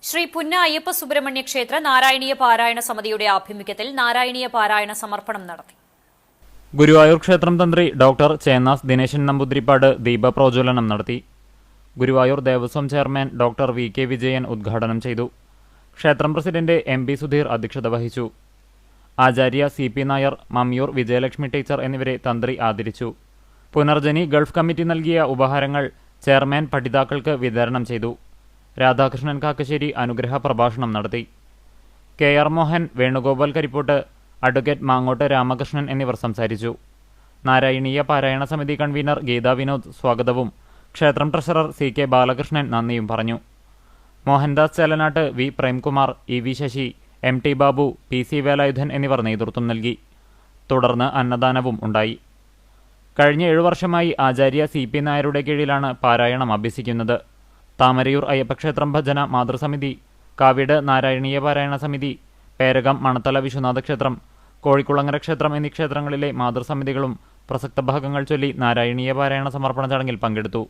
ശ്രീ പുന്ന അയ്യപ്പ സുബ്രഹ്മണ്യ ക്ഷേത്ര നാരായണീയ പാരായണ സമിതിയുടെ ആഭിമുഖ്യത്തിൽ നാരായണീയ പാരായണ സമർപ്പണം നടത്തി. ഗുരുവായൂർ ക്ഷേത്രം തന്ത്രി ഡോക്ടർ ചേന്നാസ് ദിനേശൻ നമ്പൂതിരിപ്പാട് ദീപപ്രോജ്വലനം നടത്തി. Guruvayur Devaswom chairman doctor V K Vijayan ഉദ്ഘാടനം ചെയ്തു. ക്ഷേത്രം പ്രസിഡന്റ് എം പി സുധീർ അധ്യക്ഷത വഹിച്ചു. Acharya C P Nair, Mammiyur Vijayalakshmi teacher എന്നിവരെ തന്ത്രി ആദരിച്ചു. പുനർജനി ഗൾഫ് കമ്മിറ്റി നൽകിയ ഉപഹാരങ്ങൾ ചെയർമാൻ പഠിതാക്കൾക്ക് വിതരണം ചെയ്തു. രാധാകൃഷ്ണൻ കാക്കശ്ശേരി അനുഗ്രഹ പ്രഭാഷണം നടത്തി. K R Mohan, Venugopal Karippott, advocate Mangott Ramakrishnan എന്നിവർ സംസാരിച്ചു. നാരായണീയ പാരായണ സമിതി കൺവീനർ ഗീതാ വിനോദ് സ്വാഗതവും ക്ഷേത്രം ട്രഷറർ സി കെ ബാലകൃഷ്ണൻ നന്ദിയും പറഞ്ഞു. Mohandas Chelanatt, V Premkumar, E V Sasi, M T Babu, P C Velayudhan എന്നിവർ നേതൃത്വം നൽകി. തുടർന്ന് അന്നദാനവും ഉണ്ടായി. കഴിഞ്ഞ 7 വർഷമായി ആചാര്യ സി പി നായരുടെ കീഴിലാണ് പാരായണം അഭ്യസിക്കുന്നത്. താമരയൂർ അയ്യപ്പക്ഷേത്രം ഭജന മാതൃസമിതി, കാവിട് നാരായണീയ പാരായണ സമിതി, പേരകം മണത്തല വിശ്വനാഥ ക്ഷേത്രം, കോഴിക്കുളങ്ങര ക്ഷേത്രം എന്നീ ക്ഷേത്രങ്ങളിലെ മാതൃസമിതികളും പ്രസക്ത ഭാഗങ്ങൾ ചൊല്ലി നാരായണീയ പാരായണ സമർപ്പണ ചടങ്ങിൽ പങ്കെടുത്തു.